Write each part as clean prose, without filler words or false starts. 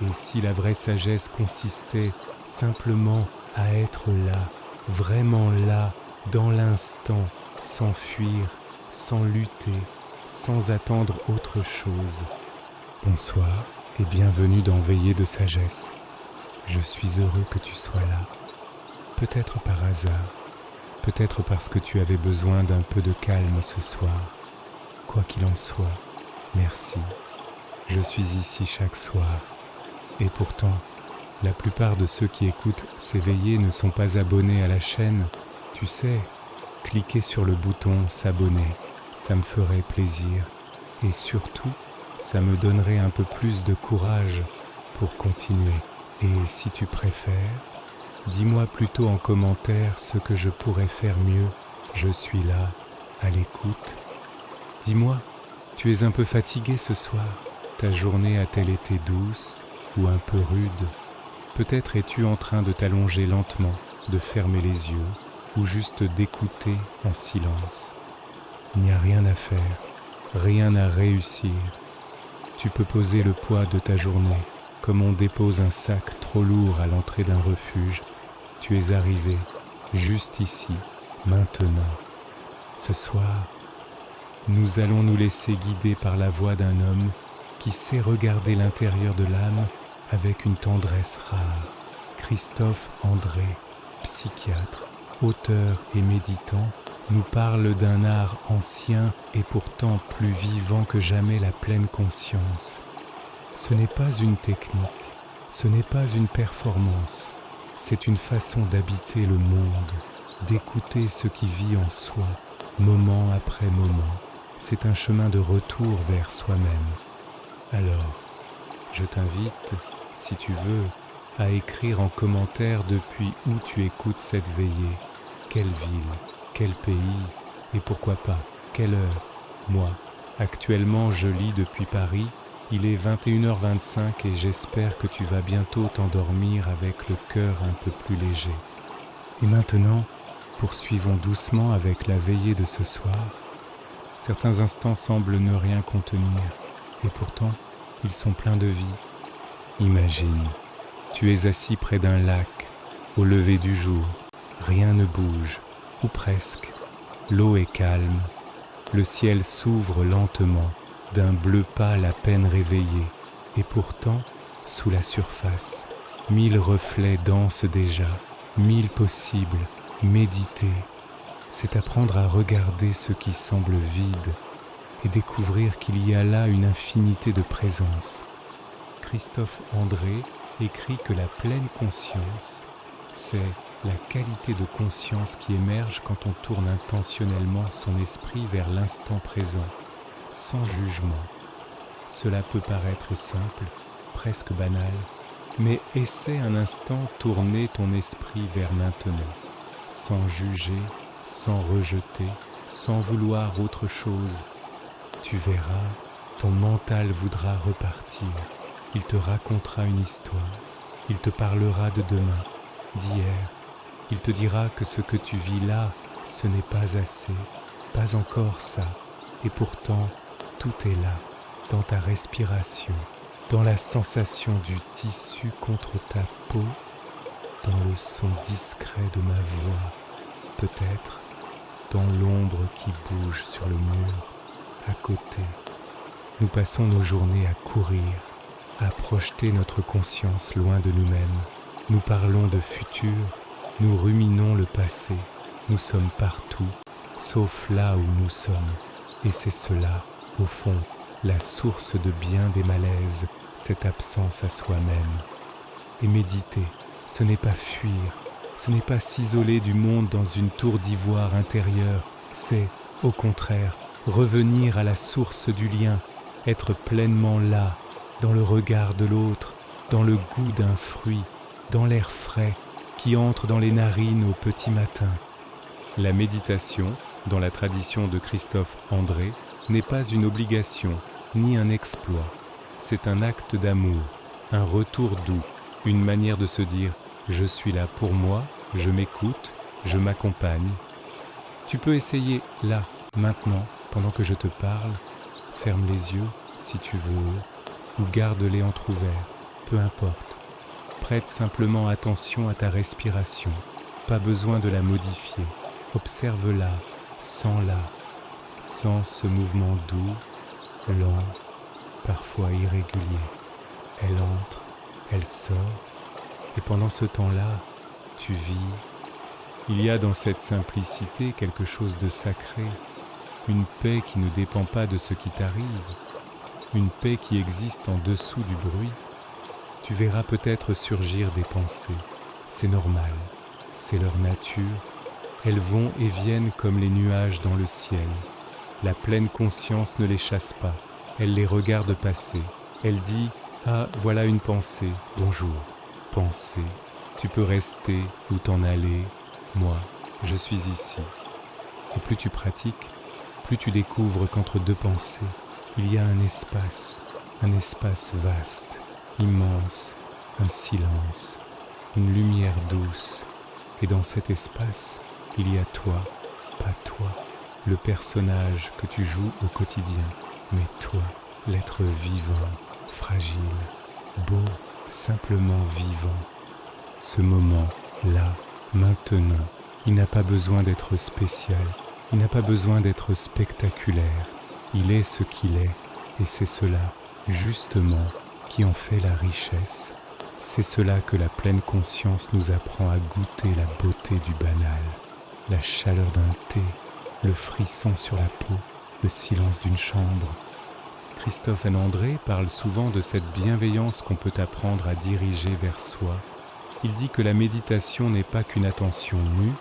Et si la vraie sagesse consistait simplement à être là, vraiment là, dans l'instant, sans fuir, sans lutter, sans attendre autre chose. Bonsoir et bienvenue dans Veillée de sagesse. Je suis heureux que tu sois là. Peut-être par hasard, peut-être parce que tu avais besoin d'un peu de calme ce soir. Quoi qu'il en soit, merci. Je suis ici chaque soir. Et pourtant, la plupart de ceux qui écoutent ces veillées ne sont pas abonnés à la chaîne. Tu sais, cliquer sur le bouton s'abonner, ça me ferait plaisir. Et surtout, ça me donnerait un peu plus de courage pour continuer. Et si tu préfères, dis-moi plutôt en commentaire ce que je pourrais faire mieux. Je suis là, à l'écoute. Dis-moi, tu es un peu fatigué ce soir? Ta journée a-t-elle été douce ou un peu rude? Peut-être es-tu en train de t'allonger lentement, de fermer les yeux, ou juste d'écouter en silence. Il n'y a rien à faire, rien à réussir. Tu peux poser le poids de ta journée, comme on dépose un sac trop lourd à l'entrée d'un refuge. Tu es arrivé, juste ici, maintenant. Ce soir, nous allons nous laisser guider par la voix d'un homme qui sait regarder l'intérieur de l'âme avec une tendresse rare. Christophe André, psychiatre, auteur et méditant, nous parle d'un art ancien et pourtant plus vivant que jamais, la pleine conscience. Ce n'est pas une technique, ce n'est pas une performance, c'est une façon d'habiter le monde, d'écouter ce qui vit en soi, moment après moment. C'est un chemin de retour vers soi-même. Alors, je t'invite, si tu veux, à écrire en commentaire depuis où tu écoutes cette veillée. Quelle ville, quel pays et pourquoi pas, quelle heure? Moi, actuellement je lis depuis Paris, il est 21h25 et j'espère que tu vas bientôt t'endormir avec le cœur un peu plus léger. Et maintenant, poursuivons doucement avec la veillée de ce soir. Certains instants semblent ne rien contenir, et pourtant, ils sont pleins de vie. Imagine, tu es assis près d'un lac, au lever du jour, rien ne bouge, ou presque. L'eau est calme, le ciel s'ouvre lentement, d'un bleu pâle à peine réveillé, et pourtant, sous la surface, 1000 reflets dansent déjà, 1000 possibles, méditer. C'est apprendre à regarder ce qui semble vide et découvrir qu'il y a là une infinité de présences. Christophe André écrit que la pleine conscience, c'est la qualité de conscience qui émerge quand on tourne intentionnellement son esprit vers l'instant présent, sans jugement. Cela peut paraître simple, presque banal, mais essaie un instant tourner ton esprit vers maintenant, sans juger, sans rejeter, sans vouloir autre chose. Tu verras, ton mental voudra repartir. Il te racontera une histoire. Il te parlera de demain, d'hier. Il te dira que ce que tu vis là, ce n'est pas assez, pas encore ça. Et pourtant, tout est là, dans ta respiration, dans la sensation du tissu contre ta peau, dans le son discret de ma voix, peut-être dans l'ombre qui bouge sur le mur, à côté. Nous passons nos journées à courir, à projeter notre conscience loin de nous-mêmes. Nous parlons de futur, nous ruminons le passé. Nous sommes partout, sauf là où nous sommes. Et c'est cela, au fond, la source de bien des malaises, cette absence à soi-même. Et méditer, ce n'est pas fuir, ce n'est pas s'isoler du monde dans une tour d'ivoire intérieure, c'est, au contraire, revenir à la source du lien, être pleinement là, dans le regard de l'autre, dans le goût d'un fruit, dans l'air frais qui entre dans les narines au petit matin. La méditation, dans la tradition de Christophe André, n'est pas une obligation, ni un exploit. C'est un acte d'amour, un retour doux, une manière de se dire « je suis là pour moi, je m'écoute, je m'accompagne ». Tu peux essayer là, maintenant, pendant que je te parle. Ferme les yeux si tu veux, ou garde-les entr'ouverts, peu importe. Prête simplement attention à ta respiration. Pas besoin de la modifier. Observe-la, sens-la. Sens ce mouvement doux, lent, parfois irrégulier. Elle entre, elle sort, et pendant ce temps-là, tu vis. Il y a dans cette simplicité quelque chose de sacré, une paix qui ne dépend pas de ce qui t'arrive, une paix qui existe en dessous du bruit. Tu verras peut-être surgir des pensées, c'est normal, c'est leur nature, elles vont et viennent comme les nuages dans le ciel. La pleine conscience ne les chasse pas, elle les regarde passer, elle dit « Ah, voilà une pensée, bonjour, pensée, tu peux rester ou t'en aller, moi, je suis ici. » Et plus tu pratiques, plus tu découvres qu'entre deux pensées, il y a un espace vaste, immense, un silence, une lumière douce. Et dans cet espace, il y a toi, pas toi, le personnage que tu joues au quotidien, mais toi, l'être vivant, fragile, beau, simplement vivant. Ce moment-là, maintenant, il n'a pas besoin d'être spécial, il n'a pas besoin d'être spectaculaire. Il est ce qu'il est, et c'est cela, justement, qui en fait la richesse. C'est cela que la pleine conscience nous apprend à goûter la beauté du banal, la chaleur d'un thé, le frisson sur la peau, le silence d'une chambre. Christophe N. André parle souvent de cette bienveillance qu'on peut apprendre à diriger vers soi. Il dit que la méditation n'est pas qu'une attention nue,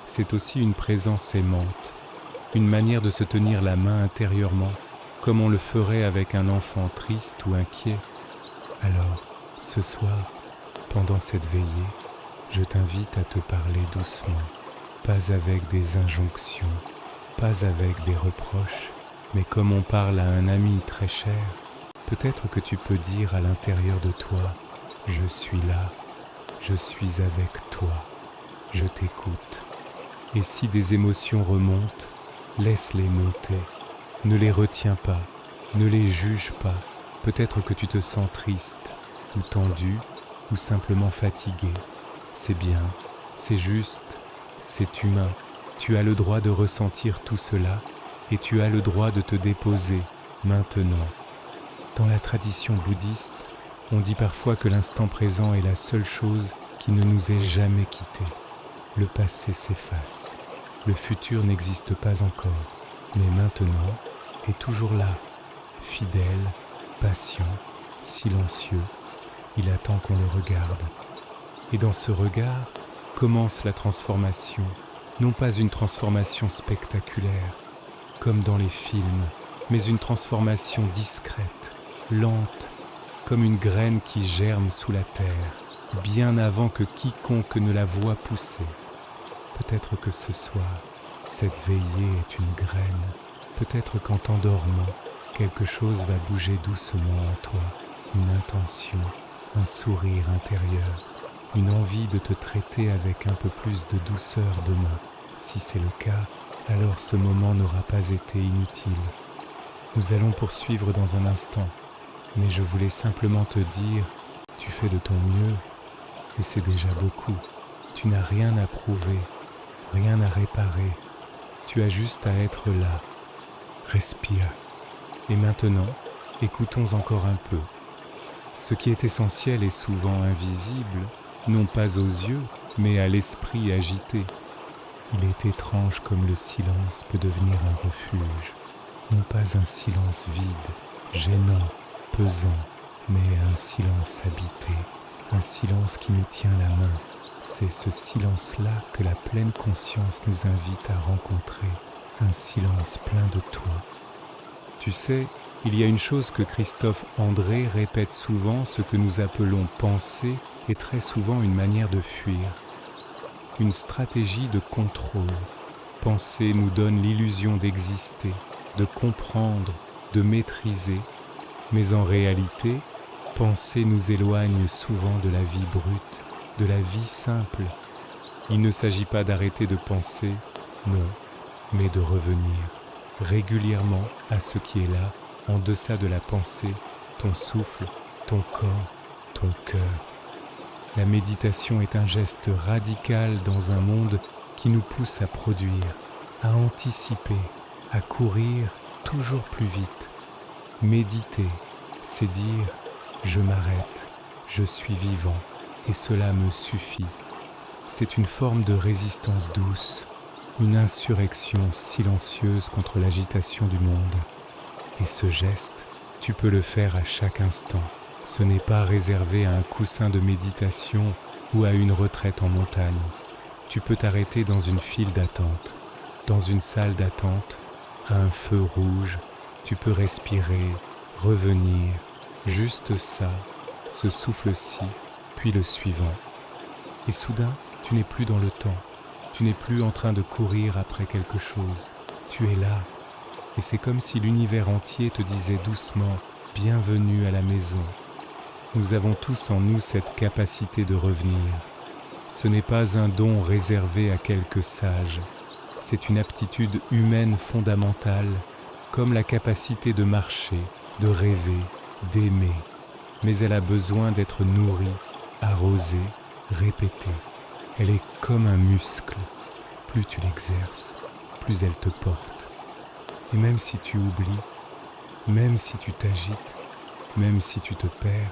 c'est aussi une présence aimante, une manière de se tenir la main intérieurement, comme on le ferait avec un enfant triste ou inquiet. Alors, ce soir, pendant cette veillée, je t'invite à te parler doucement, pas avec des injonctions, pas avec des reproches, mais comme on parle à un ami très cher. Peut-être que tu peux dire à l'intérieur de toi, je suis là, je suis avec toi, je t'écoute. Et si des émotions remontent, laisse-les monter, ne les retiens pas, ne les juge pas. Peut-être que tu te sens triste, ou tendu, ou simplement fatigué. C'est bien, c'est juste, c'est humain. Tu as le droit de ressentir tout cela, et tu as le droit de te déposer, maintenant. Dans la tradition bouddhiste, on dit parfois que l'instant présent est la seule chose qui ne nous ait jamais quittés. Le passé s'efface, le futur n'existe pas encore, mais maintenant est toujours là, fidèle, patient, silencieux, il attend qu'on le regarde. Et dans ce regard commence la transformation, non pas une transformation spectaculaire, comme dans les films, mais une transformation discrète, lente, comme une graine qui germe sous la terre, bien avant que quiconque ne la voie pousser. Peut-être que ce soir, cette veillée est une graine, peut-être qu'en t'endormant, quelque chose va bouger doucement en toi, une intention, un sourire intérieur, une envie de te traiter avec un peu plus de douceur demain. Si c'est le cas, alors ce moment n'aura pas été inutile. Nous allons poursuivre dans un instant, mais je voulais simplement te dire, tu fais de ton mieux, et c'est déjà beaucoup. Tu n'as rien à prouver, rien à réparer, tu as juste à être là. Respire. Et maintenant, écoutons encore un peu. Ce qui est essentiel est souvent invisible, non pas aux yeux, mais à l'esprit agité. Il est étrange comme le silence peut devenir un refuge, non pas un silence vide, gênant, pesant, mais un silence habité, un silence qui nous tient la main. C'est ce silence-là que la pleine conscience nous invite à rencontrer, un silence plein de toi. Tu sais, il y a une chose que Christophe André répète souvent, ce que nous appelons penser est très souvent une manière de fuir, une stratégie de contrôle. Penser nous donne l'illusion d'exister, de comprendre, de maîtriser, mais en réalité, penser nous éloigne souvent de la vie brute, de la vie simple. Il ne s'agit pas d'arrêter de penser, non, mais de revenir régulièrement à ce qui est là, en deçà de la pensée, ton souffle, ton corps, ton cœur. La méditation est un geste radical dans un monde qui nous pousse à produire, à anticiper, à courir toujours plus vite. Méditer, c'est dire « je m'arrête, je suis vivant et cela me suffit ». C'est une forme de résistance douce, une insurrection silencieuse contre l'agitation du monde. Et ce geste, tu peux le faire à chaque instant. Ce n'est pas réservé à un coussin de méditation ou à une retraite en montagne. Tu peux t'arrêter dans une file d'attente, dans une salle d'attente, à un feu rouge. Tu peux respirer, revenir, juste ça, ce souffle-ci, puis le suivant. Et soudain, tu n'es plus dans le temps. Tu n'es plus en train de courir après quelque chose. Tu es là. Et c'est comme si l'univers entier te disait doucement « Bienvenue à la maison ». Nous avons tous en nous cette capacité de revenir. Ce n'est pas un don réservé à quelques sages. C'est une aptitude humaine fondamentale, comme la capacité de marcher, de rêver, d'aimer. Mais elle a besoin d'être nourrie, arrosée, répétée. Elle est comme un muscle. Plus tu l'exerces, plus elle te porte. Et même si tu oublies, même si tu t'agites, même si tu te perds,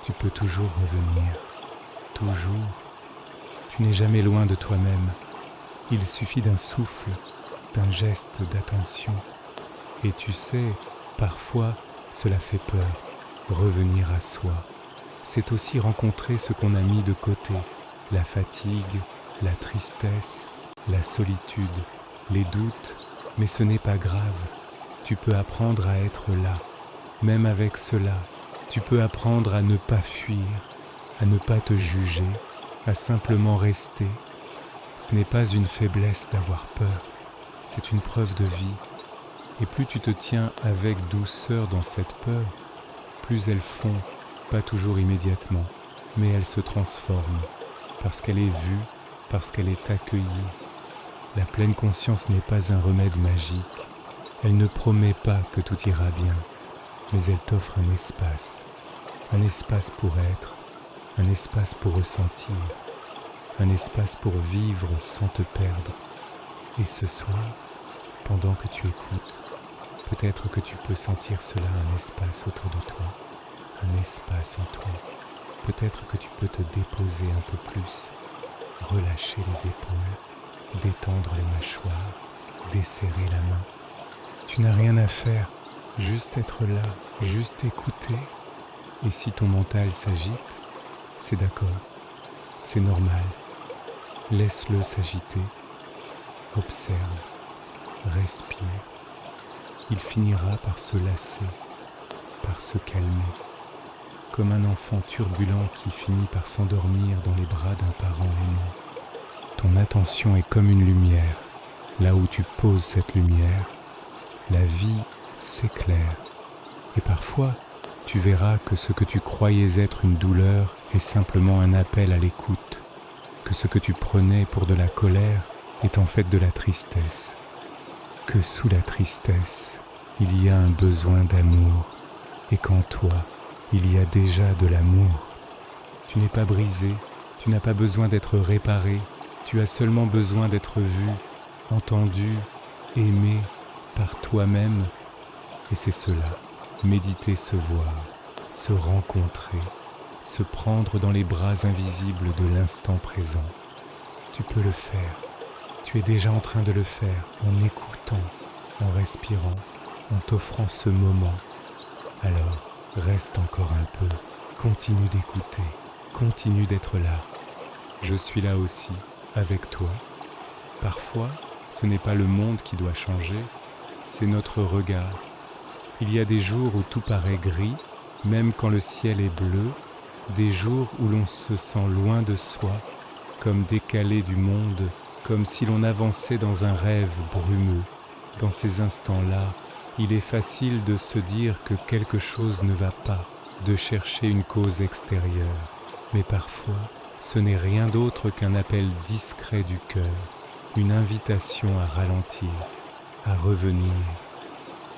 tu peux toujours revenir. Toujours. Tu n'es jamais loin de toi-même. Il suffit d'un souffle, d'un geste d'attention. Et tu sais, parfois, cela fait peur. Revenir à soi. C'est aussi rencontrer ce qu'on a mis de côté. La fatigue, la tristesse, la solitude, les doutes. Mais ce n'est pas grave. Tu peux apprendre à être là. Même avec cela, tu peux apprendre à ne pas fuir, à ne pas te juger, à simplement rester. Ce n'est pas une faiblesse d'avoir peur, c'est une preuve de vie. Et plus tu te tiens avec douceur dans cette peur, plus elle fond, pas toujours immédiatement, mais elle se transforme, parce qu'elle est vue, parce qu'elle est accueillie. La pleine conscience n'est pas un remède magique. Elle ne promet pas que tout ira bien, mais elle t'offre un espace pour être, un espace pour ressentir, un espace pour vivre sans te perdre. Et ce soir, pendant que tu écoutes, peut-être que tu peux sentir cela, un espace autour de toi, un espace en toi. Peut-être que tu peux te déposer un peu plus, relâcher les épaules, détendre les mâchoires, desserrer la main. Tu n'as rien à faire, juste être là, juste écouter. Et si ton mental s'agite, c'est d'accord, c'est normal. Laisse-le s'agiter, observe, respire. Il finira par se lasser, par se calmer, comme un enfant turbulent qui finit par s'endormir dans les bras d'un parent aimant. Ton attention est comme une lumière. Là où tu poses cette lumière, la vie s'éclaire. Et parfois, tu verras que ce que tu croyais être une douleur est simplement un appel à l'écoute, que ce que tu prenais pour de la colère est en fait de la tristesse, que sous la tristesse, il y a un besoin d'amour, et qu'en toi, il y a déjà de l'amour. Tu n'es pas brisé, tu n'as pas besoin d'être réparé, tu as seulement besoin d'être vu, entendu, aimé par toi-même, et c'est cela. Méditer, se voir, se rencontrer, se prendre dans les bras invisibles de l'instant présent. Tu peux le faire. Tu es déjà en train de le faire en écoutant, en respirant, en t'offrant ce moment. Alors, reste encore un peu. Continue d'écouter. Continue d'être là. Je suis là aussi, avec toi. Parfois, ce n'est pas le monde qui doit changer, c'est notre regard. Il y a des jours où tout paraît gris, même quand le ciel est bleu, des jours où l'on se sent loin de soi, comme décalé du monde, comme si l'on avançait dans un rêve brumeux. Dans ces instants-là, il est facile de se dire que quelque chose ne va pas, de chercher une cause extérieure. Mais parfois, ce n'est rien d'autre qu'un appel discret du cœur, une invitation à ralentir, à revenir.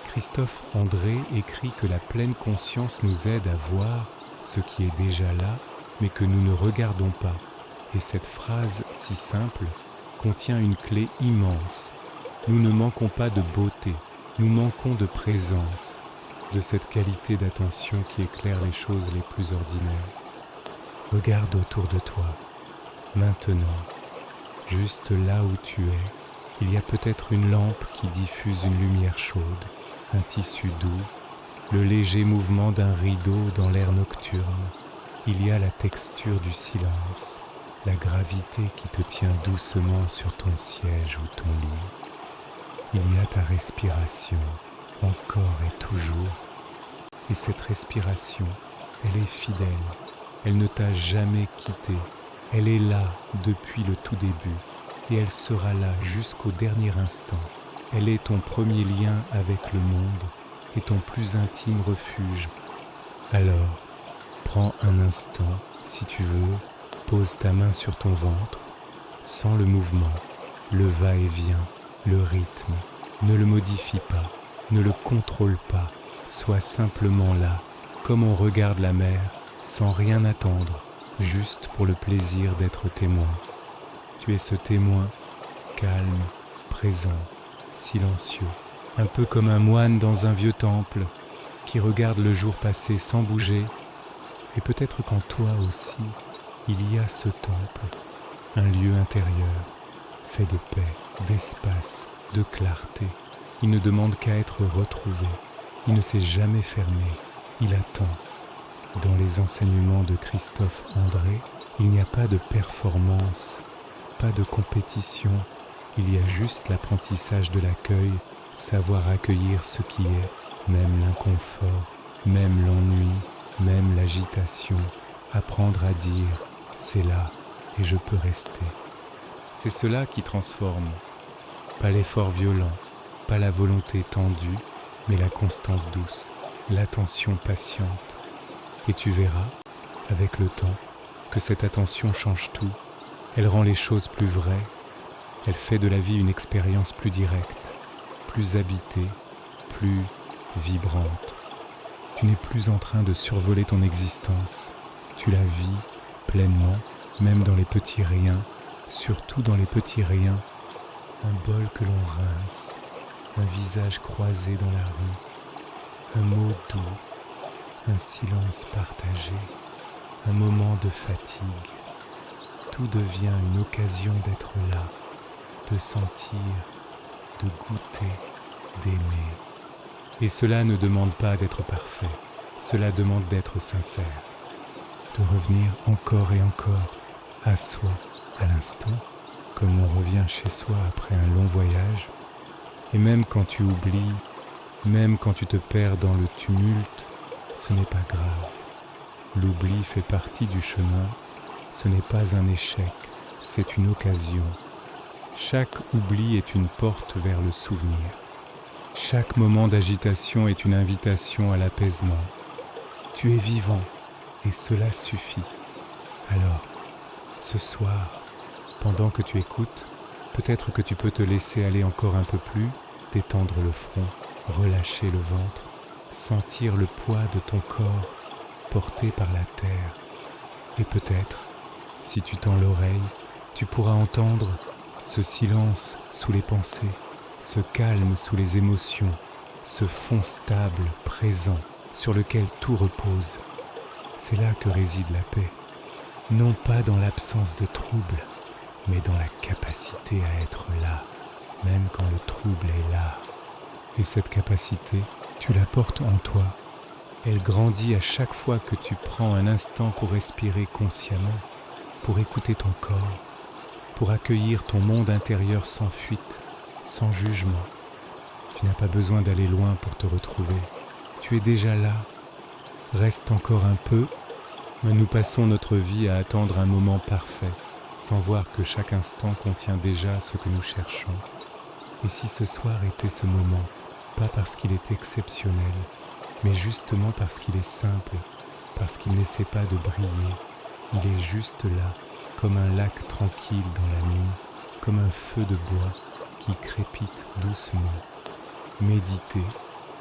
Christophe André écrit que la pleine conscience nous aide à voir ce qui est déjà là, mais que nous ne regardons pas. Et cette phrase si simple contient une clé immense. Nous ne manquons pas de beauté, nous manquons de présence, de cette qualité d'attention qui éclaire les choses les plus ordinaires. Regarde autour de toi, maintenant, juste là où tu es, il y a peut-être une lampe qui diffuse une lumière chaude, un tissu doux, le léger mouvement d'un rideau dans l'air nocturne. Il y a la texture du silence, la gravité qui te tient doucement sur ton siège ou ton lit. Il y a ta respiration, encore et toujours. Et cette respiration, elle est fidèle, elle ne t'a jamais quitté. Elle est là depuis le tout début et elle sera là jusqu'au dernier instant. Elle est ton premier lien avec le monde et ton plus intime refuge. Alors, prends un instant, si tu veux, pose ta main sur ton ventre, sens le mouvement, le va-et-vient, le rythme. Ne le modifie pas, ne le contrôle pas, sois simplement là, comme on regarde la mer, sans rien attendre, juste pour le plaisir d'être témoin. Tu es ce témoin, calme, présent, silencieux, un peu comme un moine dans un vieux temple, qui regarde le jour passer sans bouger. Et peut-être qu'en toi aussi, il y a ce temple, un lieu intérieur, fait de paix, d'espace, de clarté. Il ne demande qu'à être retrouvé. Il ne s'est jamais fermé. Il attend. Dans les enseignements de Christophe André, il n'y a pas de performance, pas de compétition. Il y a juste l'apprentissage de l'accueil, savoir accueillir ce qui est, même l'inconfort, même l'ennui, même l'agitation. Apprendre à dire « c'est là et je peux rester ». C'est cela qui transforme. Pas l'effort violent, pas la volonté tendue, mais la constance douce, l'attention patiente. Et tu verras, avec le temps, que cette attention change tout. Elle rend les choses plus vraies. Elle fait de la vie une expérience plus directe, plus habitée, plus vibrante. Tu n'es plus en train de survoler ton existence. Tu la vis pleinement, même dans les petits riens, surtout dans les petits riens. Un bol que l'on rince, un visage croisé dans la rue, un mot doux, un silence partagé, un moment de fatigue. Tout devient une occasion d'être là, de sentir, de goûter, d'aimer. Et cela ne demande pas d'être parfait, cela demande d'être sincère, de revenir encore et encore à soi, à l'instant, comme on revient chez soi après un long voyage. Et même quand tu oublies, même quand tu te perds dans le tumulte, ce n'est pas grave. L'oubli fait partie du chemin, ce n'est pas un échec, c'est une occasion. Chaque oubli est une porte vers le souvenir. Chaque moment d'agitation est une invitation à l'apaisement. Tu es vivant et cela suffit. Alors, ce soir, pendant que tu écoutes, peut-être que tu peux te laisser aller encore un peu plus, détendre le front, relâcher le ventre, sentir le poids de ton corps porté par la terre. Et peut-être, si tu tends l'oreille, tu pourras entendre ce silence sous les pensées, ce calme sous les émotions, ce fond stable, présent, sur lequel tout repose. C'est là que réside la paix, non pas dans l'absence de trouble, mais dans la capacité à être là, même quand le trouble est là. Et cette capacité, tu la portes en toi. Elle grandit à chaque fois que tu prends un instant pour respirer consciemment, pour écouter ton corps, pour accueillir ton monde intérieur sans fuite, sans jugement. Tu n'as pas besoin d'aller loin pour te retrouver. Tu es déjà là. Reste encore un peu, mais nous passons notre vie à attendre un moment parfait, sans voir que chaque instant contient déjà ce que nous cherchons. Et si ce soir était ce moment, pas parce qu'il est exceptionnel, mais justement parce qu'il est simple, parce qu'il n'essaie pas de briller, il est juste là, comme un lac tranquille dans la nuit, comme un feu de bois qui crépite doucement. Méditer,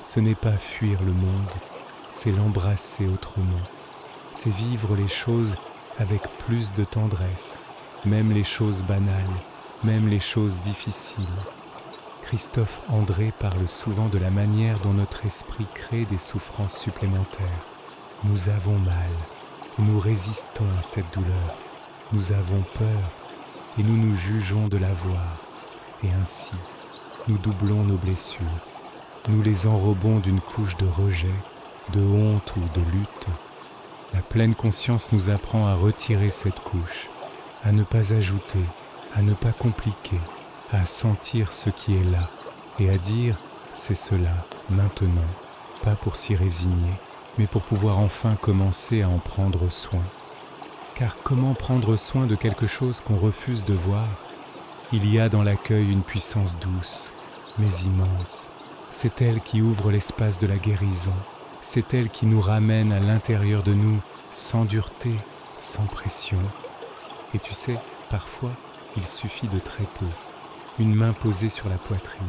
ce n'est pas fuir le monde, c'est l'embrasser autrement. c'est vivre les choses avec plus de tendresse, même les choses banales, même les choses difficiles. Christophe André parle souvent de la manière dont notre esprit crée des souffrances supplémentaires. Nous avons mal, et nous résistons à cette douleur. Nous avons peur, et nous nous jugeons de l'avoir. Et ainsi, nous doublons nos blessures. Nous les enrobons d'une couche de rejet, de honte ou de lutte. La pleine conscience nous apprend à retirer cette couche, à ne pas ajouter, à ne pas compliquer, à sentir ce qui est là et à dire « c'est cela, maintenant », pas pour s'y résigner, mais pour pouvoir enfin commencer à en prendre soin. Car comment prendre soin de quelque chose qu'on refuse de voir ? Il y a dans l'accueil une puissance douce, mais immense. C'est elle qui ouvre l'espace de la guérison. C'est elle qui nous ramène à l'intérieur de nous, sans dureté, sans pression. Et tu sais, parfois, il suffit de très peu. Une main posée sur la poitrine,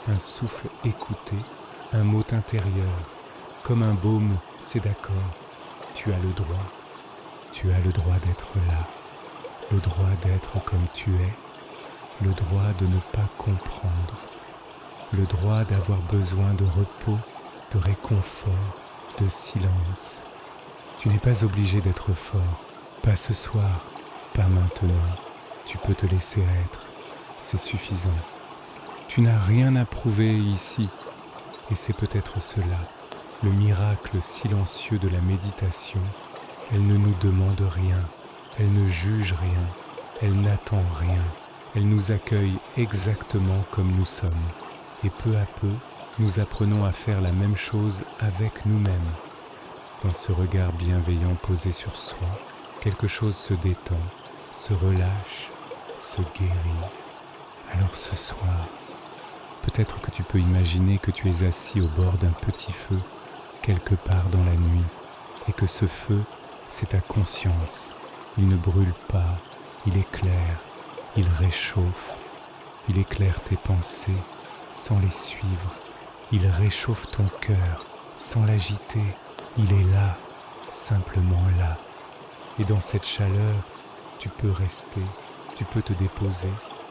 un souffle écouté, un mot intérieur. Comme un baume, c'est d'accord. Tu as le droit. Tu as le droit d'être là. Le droit d'être comme tu es. Le droit de ne pas comprendre. Le droit d'avoir besoin de repos, de réconfort, de silence. Tu n'es pas obligé d'être fort, pas ce soir, pas maintenant. Tu peux te laisser être, c'est suffisant. Tu n'as rien à prouver ici, et c'est peut-être cela, le miracle silencieux de la méditation. Elle ne nous demande rien, elle ne juge rien, elle n'attend rien. Elle nous accueille exactement comme nous sommes. Et peu à peu, nous apprenons à faire la même chose avec nous-mêmes. Dans ce regard bienveillant posé sur soi, quelque chose se détend, se relâche, se guérit. Alors ce soir, peut-être que tu peux imaginer que tu es assis au bord d'un petit feu, quelque part dans la nuit, et que ce feu, c'est ta conscience. Il ne brûle pas, il éclaire, il réchauffe, il éclaire tes pensées, sans les suivre, il réchauffe ton cœur sans l'agiter, il est là, simplement là. Et dans cette chaleur, tu peux rester, tu peux te déposer,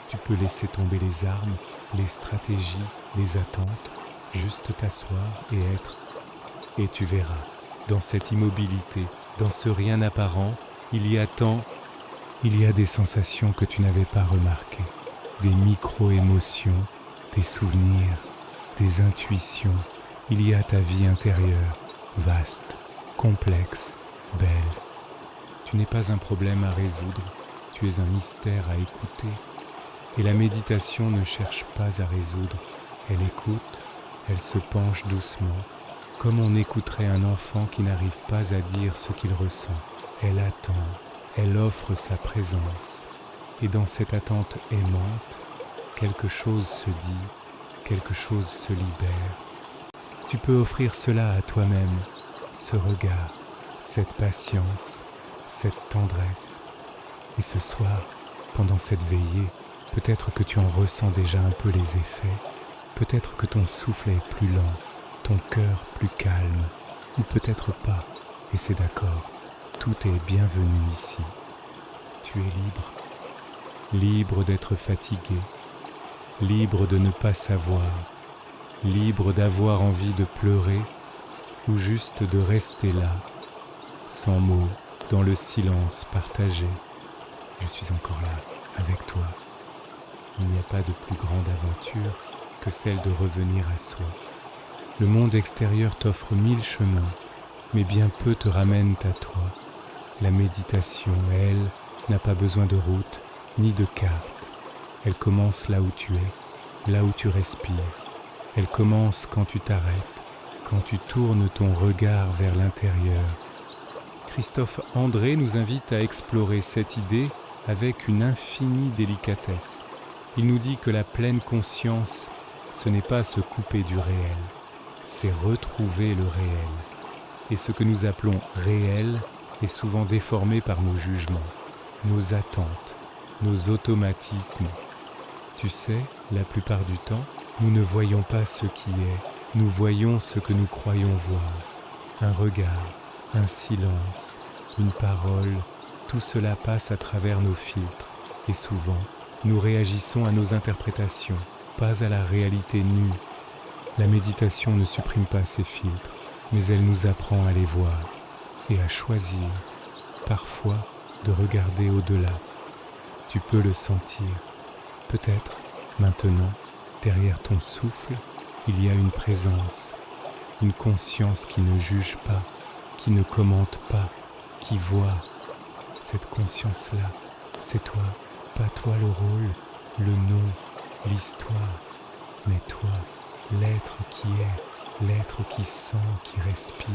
tu peux laisser tomber les armes, les stratégies, les attentes, juste t'asseoir et être. Et tu verras, dans cette immobilité, dans ce rien apparent, il y a des sensations que tu n'avais pas remarquées, des micro-émotions, des souvenirs, des intuitions. Il y a ta vie intérieure, vaste, complexe, belle. Tu n'es pas un problème à résoudre, tu es un mystère à écouter. Et la méditation ne cherche pas à résoudre, elle écoute, elle se penche doucement, comme on écouterait un enfant qui n'arrive pas à dire ce qu'il ressent. Elle attend, elle offre sa présence. Et dans cette attente aimante, quelque chose se dit, quelque chose se libère. Tu peux offrir cela à toi-même, ce regard, cette patience, cette tendresse. Et ce soir, pendant cette veillée, peut-être que tu en ressens déjà un peu les effets, peut-être que ton souffle est plus lent, ton cœur plus calme, ou peut-être pas, et c'est d'accord, tout est bienvenu ici. Tu es libre d'être fatigué, libre de ne pas savoir, libre d'avoir envie de pleurer ou juste de rester là, sans mots, dans le silence partagé. Je suis encore là, avec toi. Il n'y a pas de plus grande aventure que celle de revenir à soi. Le monde extérieur t'offre 1000 chemins, mais bien peu te ramènent à toi. La méditation, elle, n'a pas besoin de route ni de carte. Elle commence là où tu es, là où tu respires. Elle commence quand tu t'arrêtes, quand tu tournes ton regard vers l'intérieur. Christophe André nous invite à explorer cette idée avec une infinie délicatesse. Il nous dit que la pleine conscience, ce n'est pas se couper du réel, c'est retrouver le réel. Et ce que nous appelons réel est souvent déformé par nos jugements, nos attentes, nos automatismes. Tu sais, la plupart du temps, nous ne voyons pas ce qui est, nous voyons ce que nous croyons voir. Un regard, un silence, une parole, tout cela passe à travers nos filtres et souvent, nous réagissons à nos interprétations, pas à la réalité nue. La méditation ne supprime pas ces filtres, mais elle nous apprend à les voir et à choisir, parfois, de regarder au-delà. Tu peux le sentir. Peut-être, maintenant, derrière ton souffle, il y a une présence, une conscience qui ne juge pas, qui ne commente pas, qui voit. Cette conscience-là, c'est toi, pas toi le rôle, le nom, l'histoire, mais toi, l'être qui est, l'être qui sent, qui respire,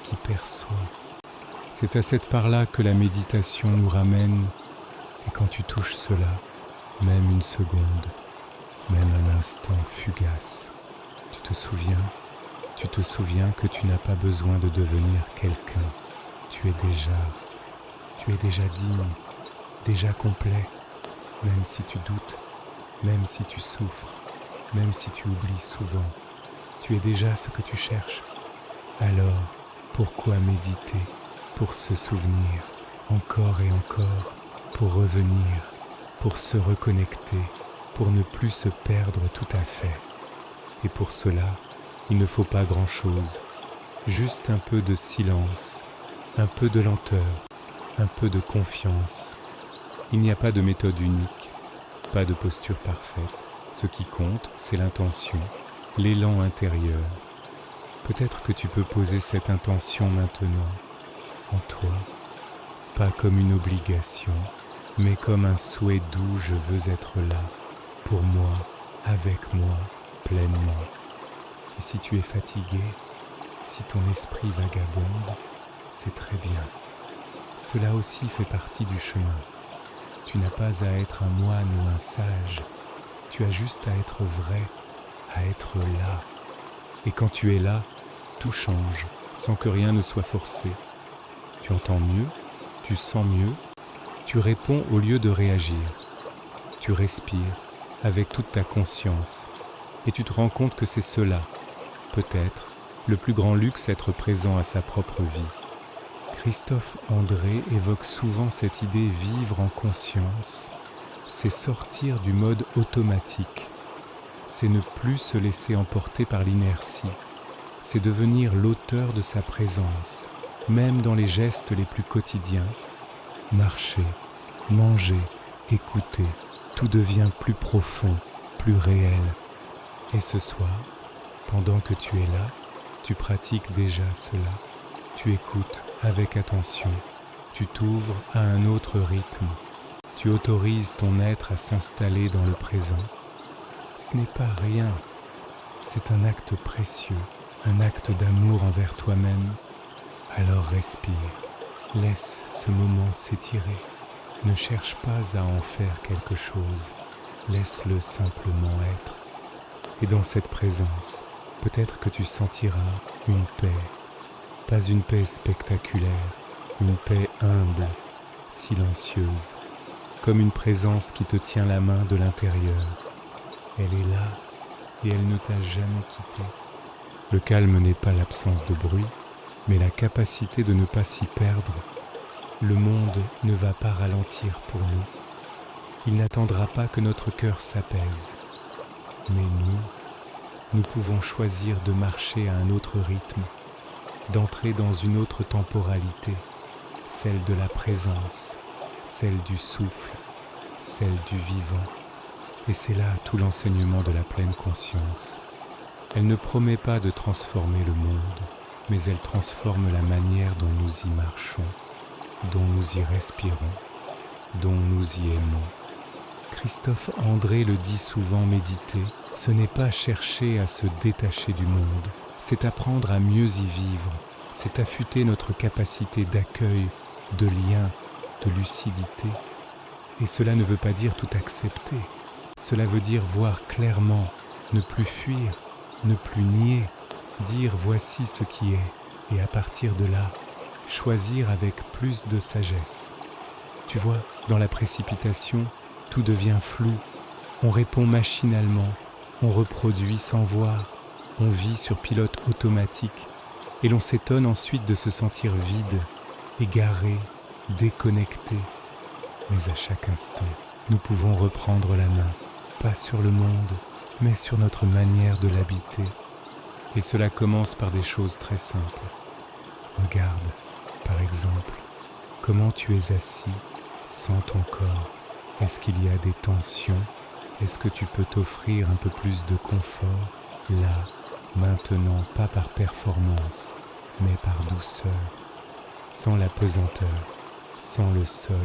qui perçoit. C'est à cette part-là que la méditation nous ramène, et quand tu touches cela, même une seconde, même un instant fugace, tu te souviens que tu n'as pas besoin de devenir quelqu'un, tu es déjà digne, déjà complet, même si tu doutes, même si tu souffres, même si tu oublies souvent, tu es déjà ce que tu cherches. Alors, pourquoi méditer? Pour se souvenir, encore et encore, pour revenir, pour se reconnecter, pour ne plus se perdre tout à fait. Et pour cela, il ne faut pas grand-chose, juste un peu de silence, un peu de lenteur, un peu de confiance. Il n'y a pas de méthode unique, pas de posture parfaite. Ce qui compte, c'est l'intention, l'élan intérieur. Peut-être que tu peux poser cette intention maintenant, en toi, pas comme une obligation, mais comme un souhait doux, je veux être là, pour moi, avec moi, pleinement. Et si tu es fatigué, si ton esprit vagabonde, c'est très bien. Cela aussi fait partie du chemin. Tu n'as pas à être un moine ou un sage, tu as juste à être vrai, à être là. Et quand tu es là, tout change, sans que rien ne soit forcé. Tu entends mieux, tu sens mieux, tu réponds au lieu de réagir. Tu respires avec toute ta conscience et tu te rends compte que c'est cela, peut-être, le plus grand luxe, être présent à sa propre vie. Christophe André évoque souvent cette idée vivre en conscience. C'est sortir du mode automatique. C'est ne plus se laisser emporter par l'inertie. C'est devenir l'auteur de sa présence, même dans les gestes les plus quotidiens. Marcher, manger, écouter, tout devient plus profond, plus réel. Et ce soir, pendant que tu es là, tu pratiques déjà cela. Tu écoutes avec attention, tu t'ouvres à un autre rythme. Tu autorises ton être à s'installer dans le présent. Ce n'est pas rien, c'est un acte précieux, un acte d'amour envers toi-même. Alors respire, laisse ce moment s'étirer. Ne cherche pas à en faire quelque chose, laisse-le simplement être. Et dans cette présence, peut-être que tu sentiras une paix, pas une paix spectaculaire, une paix humble, silencieuse, comme une présence qui te tient la main de l'intérieur. Elle est là et elle ne t'a jamais quitté. Le calme n'est pas l'absence de bruit, mais la capacité de ne pas s'y perdre. Le monde ne va pas ralentir pour nous. Il n'attendra pas que notre cœur s'apaise. Mais nous pouvons choisir de marcher à un autre rythme, d'entrer dans une autre temporalité, celle de la présence, celle du souffle, celle du vivant. Et c'est là tout l'enseignement de la pleine conscience. Elle ne promet pas de transformer le monde, mais elle transforme la manière dont nous y marchons, dont nous y respirons, dont nous y aimons. Christophe André le dit souvent, méditer, ce n'est pas chercher à se détacher du monde, c'est apprendre à mieux y vivre, c'est affûter notre capacité d'accueil, de lien, de lucidité. Et cela ne veut pas dire tout accepter, cela veut dire voir clairement, ne plus fuir, ne plus nier, dire voici ce qui est, et à partir de là, choisir avec plus de sagesse. Tu vois, dans la précipitation, tout devient flou, on répond machinalement, on reproduit sans voir, on vit sur pilote automatique, et l'on s'étonne ensuite de se sentir vide, égarés, déconnectés. Mais à chaque instant, nous pouvons reprendre la main, pas sur le monde, mais sur notre manière de l'habiter. Et cela commence par des choses très simples. Regarde, par exemple, comment tu es assis, sens ton corps. Est-ce qu'il y a des tensions? Est-ce que tu peux t'offrir un peu plus de confort, là, maintenant, pas par performance, mais par douceur, sans la pesanteur, sans le sol,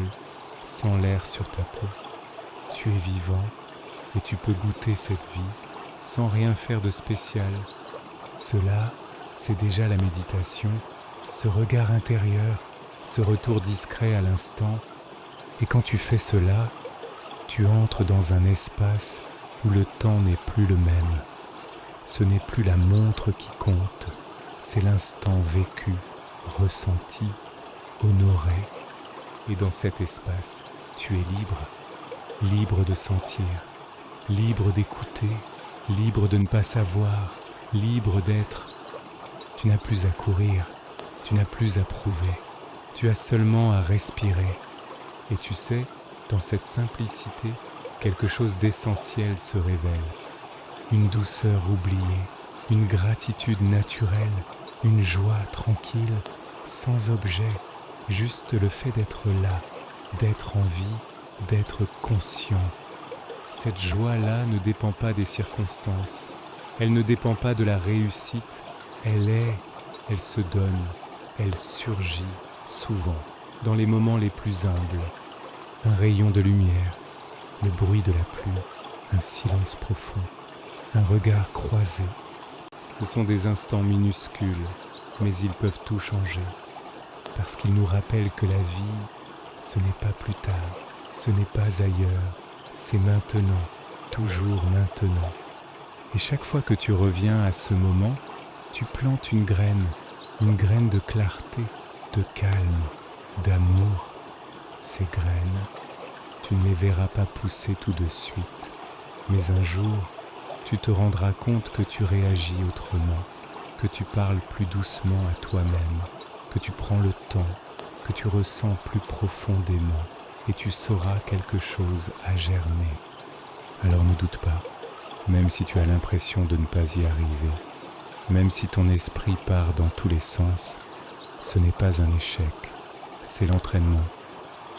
sans l'air sur ta peau. Tu es vivant et tu peux goûter cette vie sans rien faire de spécial. Cela, c'est déjà la méditation, ce regard intérieur, ce retour discret à l'instant. Et quand tu fais cela, tu entres dans un espace où le temps n'est plus le même. Ce n'est plus la montre qui compte, c'est l'instant vécu, ressenti, honoré. Et dans cet espace, tu es libre, libre de sentir, libre d'écouter, libre de ne pas savoir, libre d'être. Tu n'as plus à courir, tu n'as plus à prouver, tu as seulement à respirer. Et tu sais, dans cette simplicité, quelque chose d'essentiel se révèle. Une douceur oubliée, une gratitude naturelle, une joie tranquille, sans objet, juste le fait d'être là, d'être en vie, d'être conscient. Cette joie-là ne dépend pas des circonstances, elle ne dépend pas de la réussite, elle est, elle se donne, elle surgit souvent, dans les moments les plus humbles. Un rayon de lumière, le bruit de la pluie, un silence profond, un regard croisé. Ce sont des instants minuscules, mais ils peuvent tout changer, parce qu'ils nous rappellent que la vie, ce n'est pas plus tard, ce n'est pas ailleurs, c'est maintenant, toujours maintenant. Et chaque fois que tu reviens à ce moment, tu plantes une graine de clarté, de calme, d'amour. Ces graines, tu ne les verras pas pousser tout de suite, mais un jour, tu te rendras compte que tu réagis autrement, que tu parles plus doucement à toi-même, que tu prends le temps, que tu ressens plus profondément, et tu sauras quelque chose à germer. Alors ne doute pas, même si tu as l'impression de ne pas y arriver, même si ton esprit part dans tous les sens, ce n'est pas un échec, c'est l'entraînement.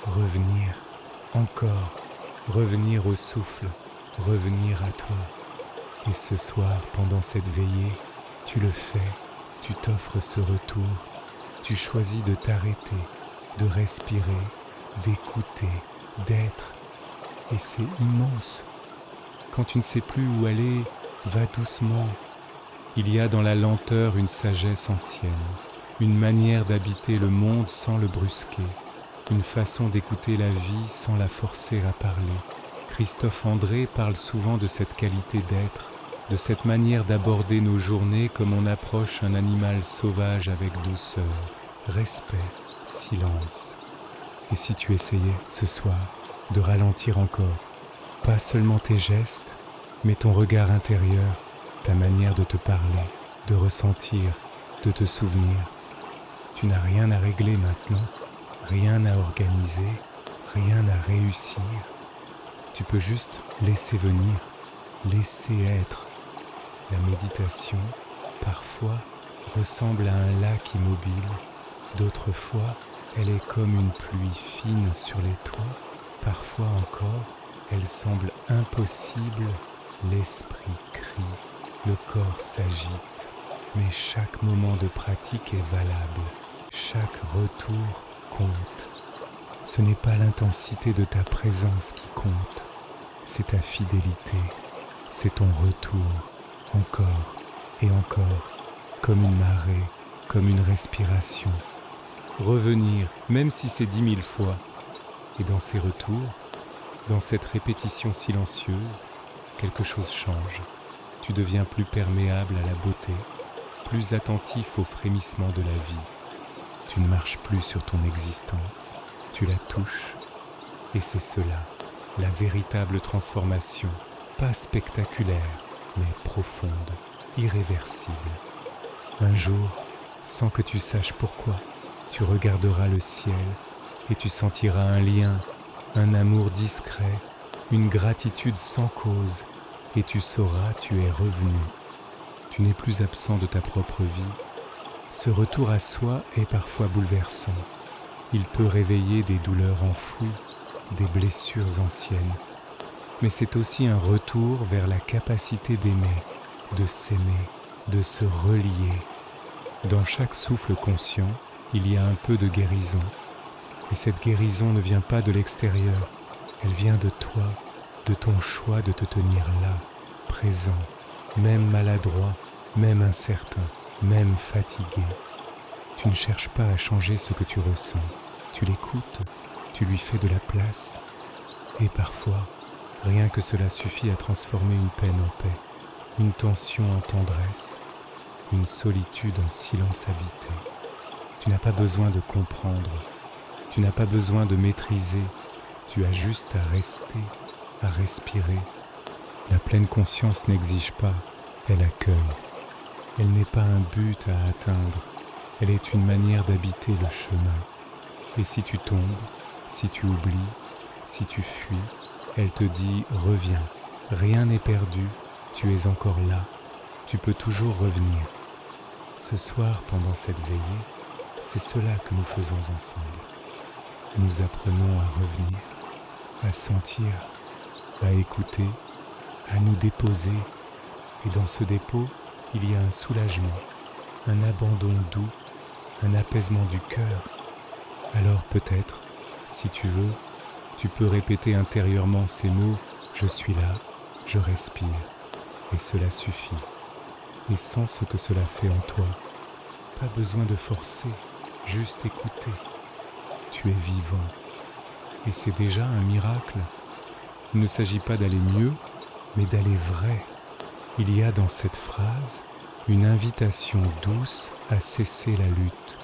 Revenir, encore, revenir au souffle, revenir à toi. Et ce soir, pendant cette veillée, tu le fais, tu t'offres ce retour, tu choisis de t'arrêter, de respirer, d'écouter, d'être. Et c'est immense. Quand tu ne sais plus où aller, va doucement. Il y a dans la lenteur une sagesse ancienne, une manière d'habiter le monde sans le brusquer, une façon d'écouter la vie sans la forcer à parler. Christophe André parle souvent de cette qualité d'être, de cette manière d'aborder nos journées comme on approche un animal sauvage avec douceur, respect, silence. Et si tu essayais ce soir de ralentir encore, pas seulement tes gestes, mais ton regard intérieur, ta manière de te parler, de ressentir, de te souvenir. Tu n'as rien à régler maintenant, rien à organiser, rien à réussir. Tu peux juste laisser venir, laisser être. La méditation, parfois, ressemble à un lac immobile. D'autres fois, elle est comme une pluie fine sur les toits. Parfois encore, elle semble impossible. L'esprit crie, le corps s'agite. Mais chaque moment de pratique est valable. Chaque retour compte. Ce n'est pas l'intensité de ta présence qui compte, c'est ta fidélité, c'est ton retour, encore et encore, comme une marée, comme une respiration. Revenir, même si c'est 10 000 fois. Et dans ces retours, dans cette répétition silencieuse, quelque chose change. Tu deviens plus perméable à la beauté, plus attentif au frémissement de la vie. Tu ne marches plus sur ton existence, tu la touches. Et c'est cela, la véritable transformation, pas spectaculaire, mais profonde, irréversible. Un jour, sans que tu saches pourquoi, Tu regarderas le ciel et tu sentiras un lien, un amour discret, une gratitude sans cause, et tu sauras, tu es revenu. Tu n'es plus absent de ta propre vie. Ce retour à soi est parfois bouleversant. Il peut réveiller des douleurs enfouies, des blessures anciennes. Mais c'est aussi un retour vers la capacité d'aimer, de s'aimer, de se relier. Dans chaque souffle conscient, il y a un peu de guérison. Et cette guérison ne vient pas de l'extérieur, elle vient de toi, de ton choix de te tenir là, présent, même maladroit, même incertain, même fatigué. Tu ne cherches pas à changer ce que tu ressens, tu l'écoutes, tu lui fais de la place. Et parfois, rien que cela suffit à transformer une peine en paix, une tension en tendresse, une solitude en silence habité. Tu n'as pas besoin de comprendre, tu n'as pas besoin de maîtriser, tu as juste à rester, à respirer. La pleine conscience n'exige pas, elle accueille. Elle n'est pas un but à atteindre, elle est une manière d'habiter le chemin. Et si tu tombes, si tu oublies, si tu fuis, elle te dit « Reviens, rien n'est perdu, tu es encore là, tu peux toujours revenir ». Ce soir, pendant cette veillée, c'est cela que nous faisons ensemble. Nous apprenons à revenir, à sentir, à écouter, à nous déposer. Et dans ce dépôt, il y a un soulagement, un abandon doux, un apaisement du cœur. Alors peut-être, si tu veux, tu peux répéter intérieurement ces mots « Je suis là, je respire » et cela suffit. Et sens ce que cela fait en toi. Pas besoin de forcer, juste écouter. Tu es vivant. Et c'est déjà un miracle. Il ne s'agit pas d'aller mieux, mais d'aller vrai. Il y a dans cette phrase une invitation douce à cesser la lutte,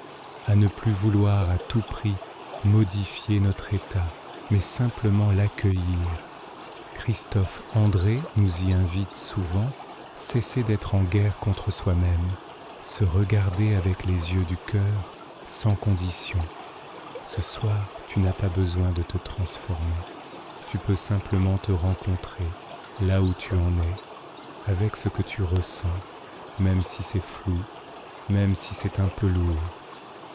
à ne plus vouloir à tout prix modifier notre état, mais simplement l'accueillir. Christophe André nous y invite souvent, cesser d'être en guerre contre soi-même, se regarder avec les yeux du cœur, sans condition. Ce soir, tu n'as pas besoin de te transformer. Tu peux simplement te rencontrer là où tu en es, avec ce que tu ressens, même si c'est flou, même si c'est un peu lourd.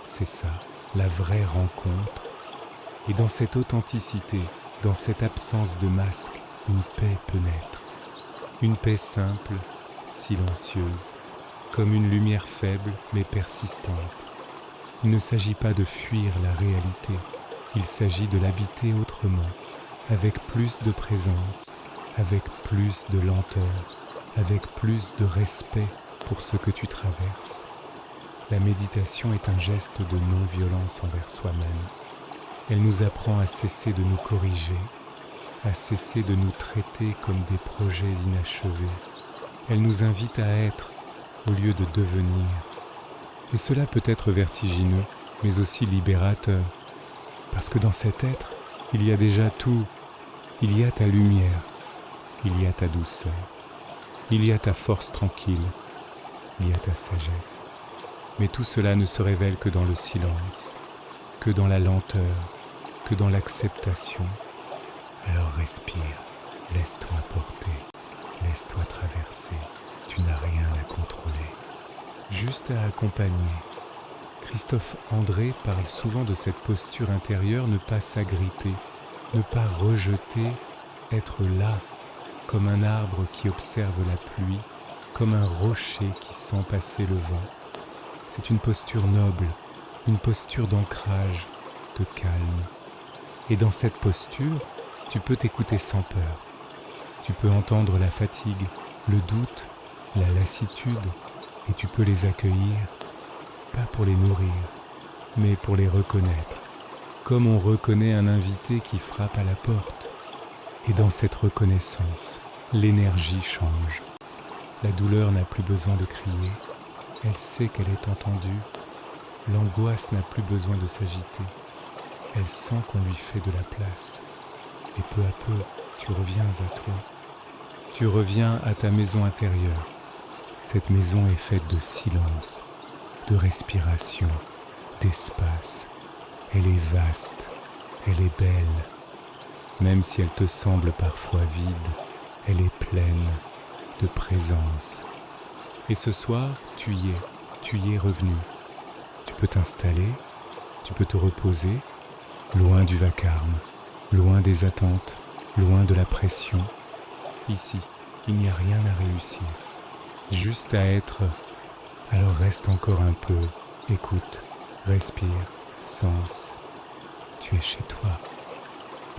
C'est ça, la vraie rencontre. Et dans cette authenticité, dans cette absence de masque, une paix peut naître. Une paix simple, silencieuse, comme une lumière faible mais persistante. Il ne s'agit pas de fuir la réalité, il s'agit de l'habiter autrement, avec plus de présence, avec plus de lenteur, avec plus de respect pour ce que tu traverses. La méditation est un geste de non-violence envers soi-même. Elle nous apprend à cesser de nous corriger, à cesser de nous traiter comme des projets inachevés. Elle nous invite à être au lieu de devenir. Et cela peut être vertigineux, mais aussi libérateur. Parce que dans cet être, il y a déjà tout. Il y a ta lumière, il y a ta douceur, il y a ta force tranquille, il y a ta sagesse. Mais tout cela ne se révèle que dans le silence, que dans la lenteur, que dans l'acceptation. Alors respire, laisse-toi porter, laisse-toi traverser, tu n'as rien à contrôler. Juste à accompagner. Christophe André parle souvent de cette posture intérieure, ne pas s'agripper, ne pas rejeter, être là, comme un arbre qui observe la pluie, comme un rocher qui sent passer le vent. C'est une posture noble, une posture d'ancrage, de calme. Et dans cette posture, tu peux t'écouter sans peur. Tu peux entendre la fatigue, le doute, la lassitude, et tu peux les accueillir, pas pour les nourrir, mais pour les reconnaître, comme on reconnaît un invité qui frappe à la porte. Et dans cette reconnaissance, l'énergie change. La douleur n'a plus besoin de crier, elle sait qu'elle est entendue. L'angoisse n'a plus besoin de s'agiter, elle sent qu'on lui fait de la place. Et peu à peu, tu reviens à toi. Tu reviens à ta maison intérieure. Cette maison est faite de silence, de respiration, d'espace, elle est vaste, elle est belle. Même si elle te semble parfois vide, elle est pleine de présence. Et ce soir, tu y es revenu. Tu peux t'installer, tu peux te reposer, loin du vacarme, loin des attentes, loin de la pression. Ici, il n'y a rien à réussir, juste à être. Alors reste encore un peu, écoute, respire, sens. Tu es chez toi.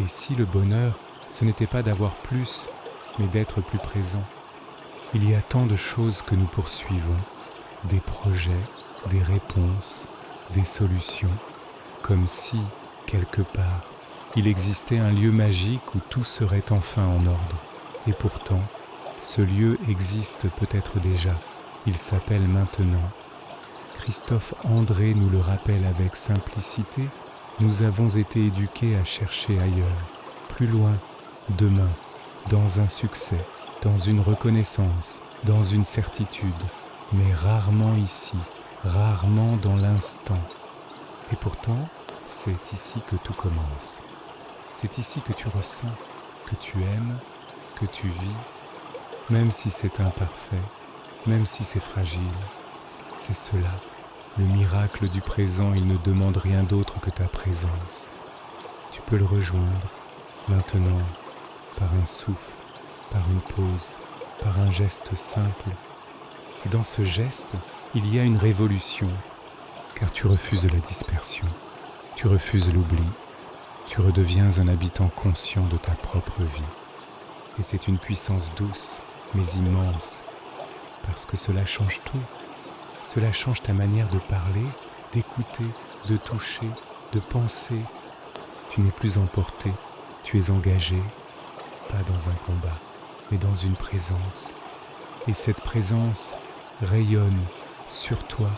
Et si le bonheur, ce n'était pas d'avoir plus, mais d'être plus présent? Il y a tant de choses que nous poursuivons, des projets, des réponses, des solutions, comme si, quelque part, il existait un lieu magique où tout serait enfin en ordre. Et pourtant, ce lieu existe peut-être déjà. Il s'appelle maintenant. Christophe André nous le rappelle avec simplicité. Nous avons été éduqués à chercher ailleurs, plus loin, demain, dans un succès, dans une reconnaissance, dans une certitude, mais rarement ici, rarement dans l'instant. Et pourtant, c'est ici que tout commence. C'est ici que tu ressens, que tu aimes, que tu vis, même si c'est imparfait, même si c'est fragile. C'est cela, le miracle du présent, il ne demande rien d'autre que ta présence. Tu peux le rejoindre, maintenant, par un souffle, par une pause, par un geste simple. Et dans ce geste, il y a une révolution, car tu refuses la dispersion, tu refuses l'oubli, tu redeviens un habitant conscient de ta propre vie. Et c'est une puissance douce, mais immense, parce que cela change tout. Cela change ta manière de parler, d'écouter, de toucher, de penser. Tu n'es plus emporté, tu es engagé, pas dans un combat, mais dans une présence. Et cette présence rayonne sur toi,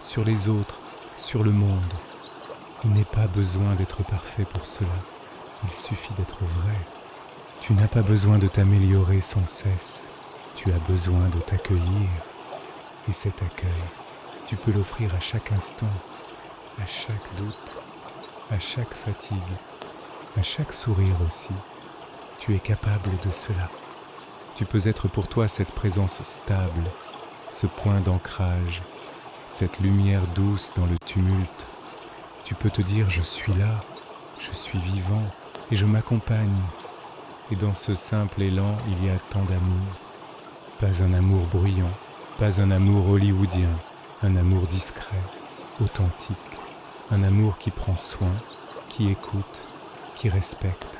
sur les autres, sur le monde. Il n'est pas besoin d'être parfait pour cela, il suffit d'être vrai. Tu n'as pas besoin de t'améliorer sans cesse, tu as besoin de t'accueillir. Et cet accueil, tu peux l'offrir à chaque instant, à chaque doute, à chaque fatigue, à chaque sourire aussi. Tu es capable de cela. Tu peux être pour toi cette présence stable, ce point d'ancrage, cette lumière douce dans le tumulte. Tu peux te dire « je suis là, je suis vivant et je m'accompagne ». Et dans ce simple élan, il y a tant d'amour. Pas un amour bruyant, pas un amour hollywoodien, un amour discret, authentique, un amour qui prend soin, qui écoute, qui respecte.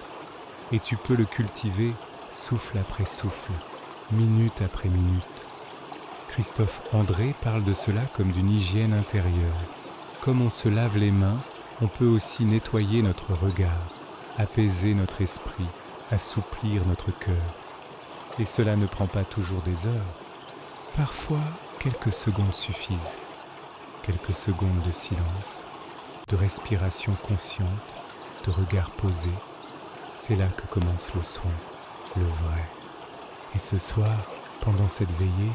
Et tu peux le cultiver souffle après souffle, minute après minute. Christophe André parle de cela comme d'une hygiène intérieure. Comme on se lave les mains, on peut aussi nettoyer notre regard, apaiser notre esprit, assouplir notre cœur. Et cela ne prend pas toujours des heures. Parfois, quelques secondes suffisent. Quelques secondes de silence, de respiration consciente, de regard posé. C'est là que commence le soin, le vrai. Et ce soir, pendant cette veillée,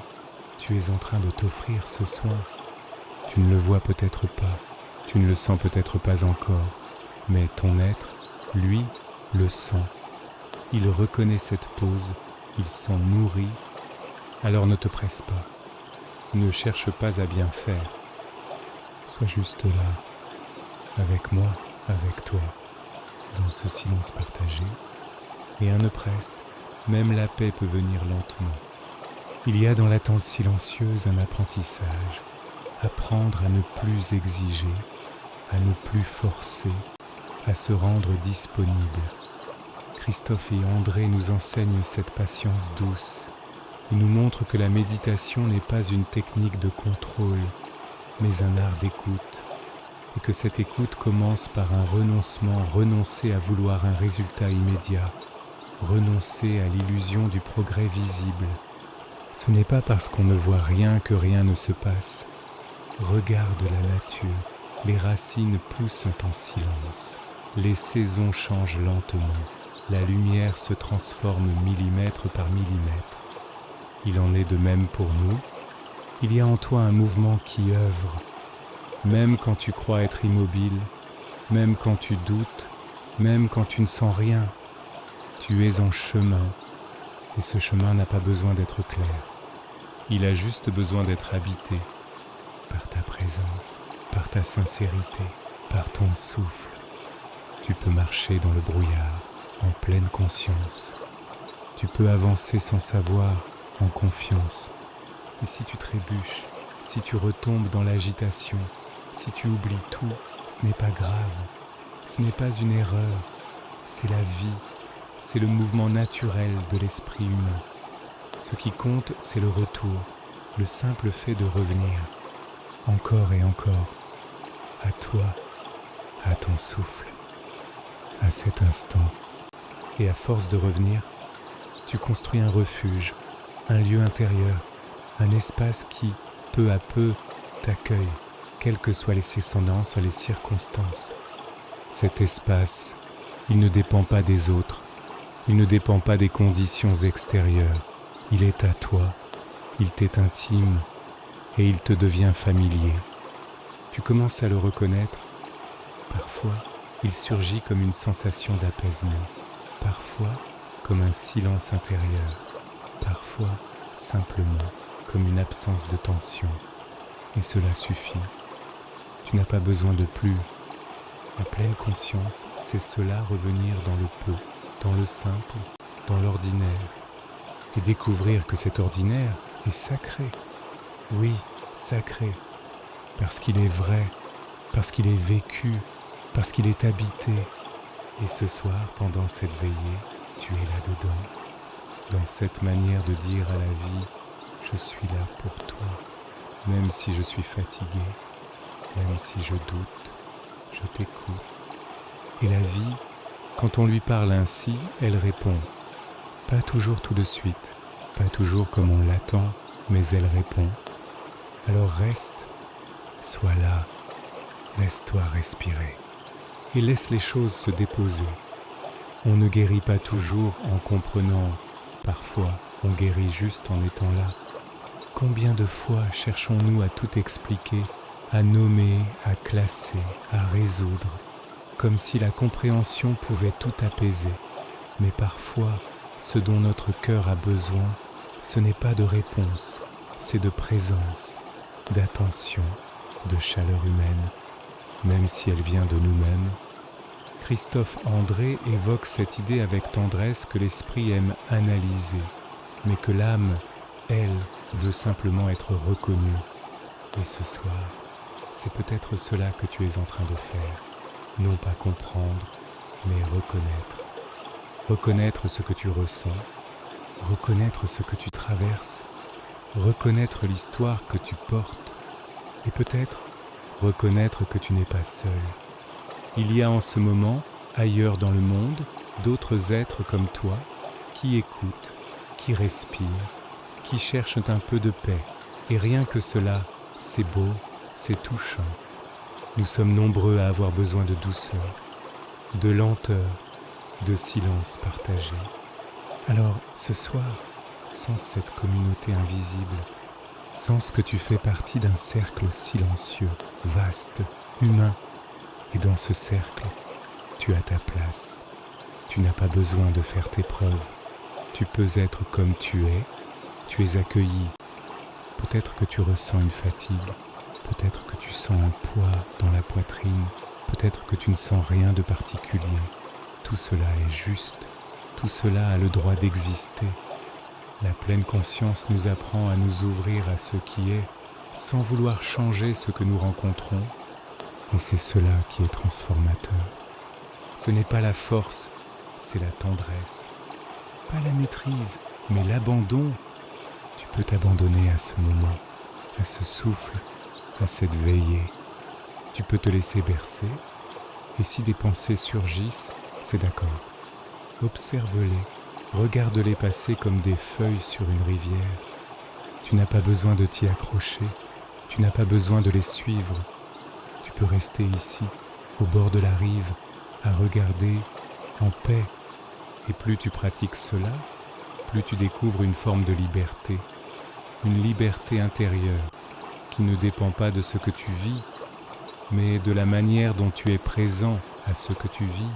tu es en train de t'offrir ce soin. Tu ne le vois peut-être pas, tu ne le sens peut-être pas encore, mais ton être, lui, le sent. Il reconnaît cette pause, il s'en nourrit. Alors ne te presse pas, ne cherche pas à bien faire. Sois juste là, avec moi, avec toi, dans ce silence partagé. Rien ne presse, même la paix peut venir lentement. Il y a dans l'attente silencieuse un apprentissage, apprendre à ne plus exiger, à ne plus forcer, à se rendre disponible. Christophe et André nous enseignent cette patience douce. Ils nous montrent que la méditation n'est pas une technique de contrôle, mais un art d'écoute, et que cette écoute commence par un renoncement, renoncer à vouloir un résultat immédiat, renoncer à l'illusion du progrès visible. Ce n'est pas parce qu'on ne voit rien que rien ne se passe. Regarde la nature, les racines poussent en silence, les saisons changent lentement, la lumière se transforme millimètre par millimètre. Il en est de même pour nous. Il y a en toi un mouvement qui œuvre, même quand tu crois être immobile, même quand tu doutes, même quand tu ne sens rien. Tu es en chemin, et ce chemin n'a pas besoin d'être clair. Il a juste besoin d'être habité par ta présence, par ta sincérité, par ton souffle. Tu peux marcher dans le brouillard, en pleine conscience. Tu peux avancer sans savoir, en confiance. Et si tu trébuches, si tu retombes dans l'agitation, si tu oublies tout, ce n'est pas grave. Ce n'est pas une erreur, c'est la vie, c'est le mouvement naturel de l'esprit humain. Ce qui compte, c'est le retour, le simple fait de revenir, encore et encore, à toi, à ton souffle, à cet instant. Et à force de revenir, tu construis un refuge, un lieu intérieur, un espace qui, peu à peu, t'accueille, quelles que soient les saisonnances, soit les circonstances. Cet espace, il ne dépend pas des autres, il ne dépend pas des conditions extérieures. Il est à toi, il t'est intime et il te devient familier. Tu commences à le reconnaître. Parfois, il surgit comme une sensation d'apaisement, parfois comme un silence intérieur, parfois simplement comme une absence de tension. Et cela suffit. Tu n'as pas besoin de plus. La pleine conscience, c'est cela, revenir dans le peu, dans le simple, dans l'ordinaire, et découvrir que cet ordinaire est sacré. Oui, sacré, parce qu'il est vrai, parce qu'il est vécu, parce qu'il est habité. Et ce soir, pendant cette veillée, tu es là-dedans, dans cette manière de dire à la vie, je suis là pour toi, même si je suis fatigué, même si je doute, je t'écoute. Et la vie, quand on lui parle ainsi, elle répond. Pas toujours tout de suite, pas toujours comme on l'attend, mais elle répond. Alors reste, sois là, laisse-toi respirer et laisse les choses se déposer. On ne guérit pas toujours en comprenant, parfois on guérit juste en étant là. Combien de fois cherchons-nous à tout expliquer, à nommer, à classer, à résoudre, comme si la compréhension pouvait tout apaiser. Mais parfois, ce dont notre cœur a besoin, ce n'est pas de réponse, c'est de présence, d'attention, de chaleur humaine, même si elle vient de nous-mêmes. Christophe André évoque cette idée avec tendresse que l'esprit aime analyser, mais que l'âme, elle, veut simplement être reconnue. Et ce soir, c'est peut-être cela que tu es en train de faire, non pas comprendre, mais reconnaître. Reconnaître ce que tu ressens, reconnaître ce que tu traverses, reconnaître l'histoire que tu portes, et peut-être reconnaître que tu n'es pas seul. Il y a en ce moment, ailleurs dans le monde, d'autres êtres comme toi, qui écoutent, qui respirent, qui cherchent un peu de paix. Et rien que cela, c'est beau, c'est touchant. Nous sommes nombreux à avoir besoin de douceur, de lenteur, de silence partagé. Alors, ce soir, sens cette communauté invisible, sens que tu fais partie d'un cercle silencieux, vaste, humain. Et dans ce cercle, tu as ta place. Tu n'as pas besoin de faire tes preuves. Tu peux être comme tu es accueilli. Peut-être que tu ressens une fatigue, peut-être que tu sens un poids dans la poitrine, peut-être que tu ne sens rien de particulier. Tout cela est juste, tout cela a le droit d'exister. La pleine conscience nous apprend à nous ouvrir à ce qui est, sans vouloir changer ce que nous rencontrons, et c'est cela qui est transformateur. Ce n'est pas la force, c'est la tendresse. Pas la maîtrise, mais l'abandon. Tu peux t'abandonner à ce moment, à ce souffle, à cette veillée. Tu peux te laisser bercer, et si des pensées surgissent, c'est d'accord. Observe-les, regarde-les passer comme des feuilles sur une rivière. Tu n'as pas besoin de t'y accrocher, tu n'as pas besoin de les suivre. Tu peux rester ici, au bord de la rive, à regarder en paix. Et plus tu pratiques cela, plus tu découvres une forme de liberté, une liberté intérieure qui ne dépend pas de ce que tu vis, mais de la manière dont tu es présent à ce que tu vis.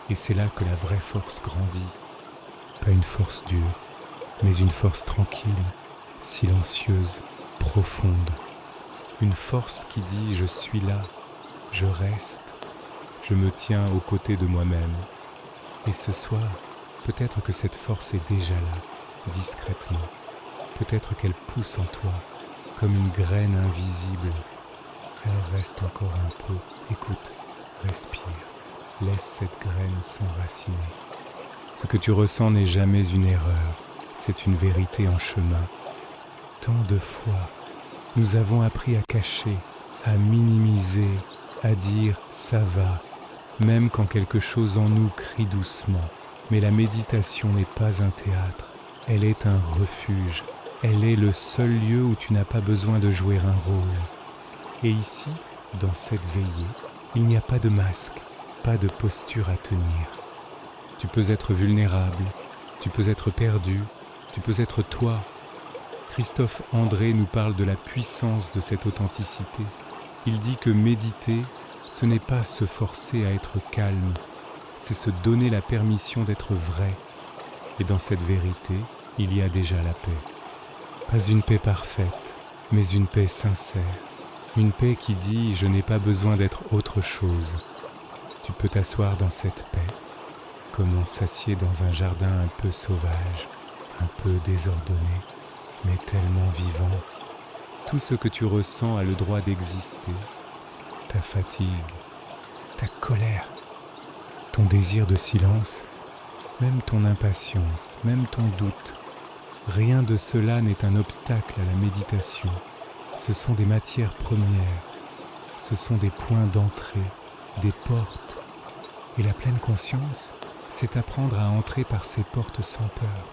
Et c'est là que la vraie force grandit. Pas une force dure, mais une force tranquille, silencieuse, profonde. Une force qui dit « je suis là, je reste, je me tiens aux côtés de moi-même ». Et ce soir, peut-être que cette force est déjà là, discrètement. Peut-être qu'elle pousse en toi, comme une graine invisible. Alors reste encore un peu, écoute, respire, laisse cette graine s'enraciner. Ce que tu ressens n'est jamais une erreur, c'est une vérité en chemin. Tant de fois, nous avons appris à cacher, à minimiser, à dire « ça va », même quand quelque chose en nous crie doucement. Mais la méditation n'est pas un théâtre, elle est un refuge. Elle est le seul lieu où tu n'as pas besoin de jouer un rôle. Et ici, dans cette veillée, il n'y a pas de masque, pas de posture à tenir. Tu peux être vulnérable, tu peux être perdu, tu peux être toi. Christophe André nous parle de la puissance de cette authenticité. Il dit que méditer, ce n'est pas se forcer à être calme, c'est se donner la permission d'être vrai. Et dans cette vérité, il y a déjà la paix. Pas une paix parfaite, mais une paix sincère. Une paix qui dit « je n'ai pas besoin d'être autre chose ». Tu peux t'asseoir dans cette paix, comme on s'assied dans un jardin un peu sauvage, un peu désordonné, mais tellement vivant. Tout ce que tu ressens a le droit d'exister. Ta fatigue, ta colère, ton désir de silence, même ton impatience, même ton doute. Rien de cela n'est un obstacle à la méditation. Ce sont des matières premières, ce sont des points d'entrée, des portes. Et la pleine conscience, c'est apprendre à entrer par ces portes sans peur.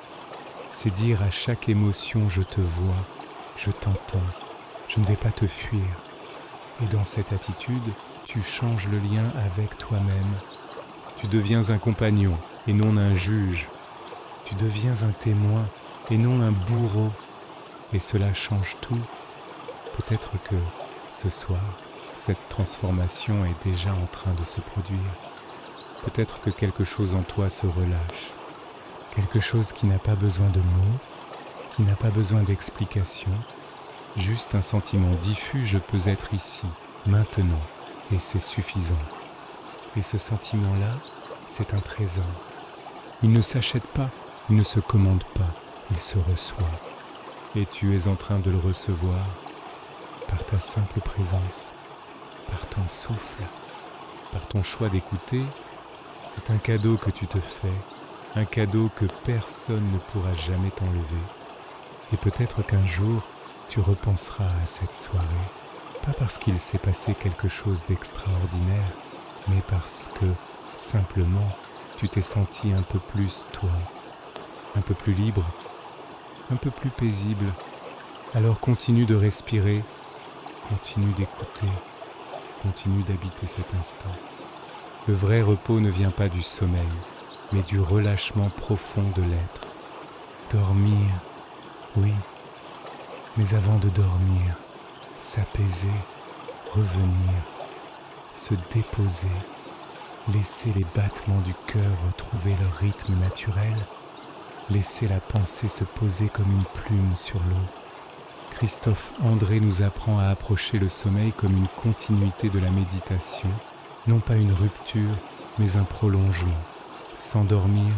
C'est dire à chaque émotion « je te vois, je t'entends, je ne vais pas te fuir ». Et dans cette attitude, tu changes le lien avec toi-même. Tu deviens un compagnon et non un juge. Tu deviens un témoin et non un bourreau. Et cela change tout. Peut-être que ce soir, cette transformation est déjà en train de se produire. Peut-être que quelque chose en toi se relâche. Quelque chose qui n'a pas besoin de mots, qui n'a pas besoin d'explications. Juste un sentiment diffus, je peux être ici, maintenant, et c'est suffisant. Et ce sentiment-là, c'est un trésor. Il ne s'achète pas, il ne se commande pas, il se reçoit. Et tu es en train de le recevoir par ta simple présence, par ton souffle, par ton choix d'écouter. C'est un cadeau que tu te fais, un cadeau que personne ne pourra jamais t'enlever. Et peut-être qu'un jour, tu repenseras à cette soirée, pas parce qu'il s'est passé quelque chose d'extraordinaire, mais parce que, simplement, tu t'es senti un peu plus toi, un peu plus libre, un peu plus paisible. Alors continue de respirer, continue d'écouter, continue d'habiter cet instant. Le vrai repos ne vient pas du sommeil, mais du relâchement profond de l'être. Dormir, oui, mais avant de dormir, s'apaiser, revenir, se déposer, laisser les battements du cœur retrouver leur rythme naturel, laisser la pensée se poser comme une plume sur l'eau. Christophe André nous apprend à approcher le sommeil comme une continuité de la méditation, non pas une rupture, mais un prolongement. S'endormir,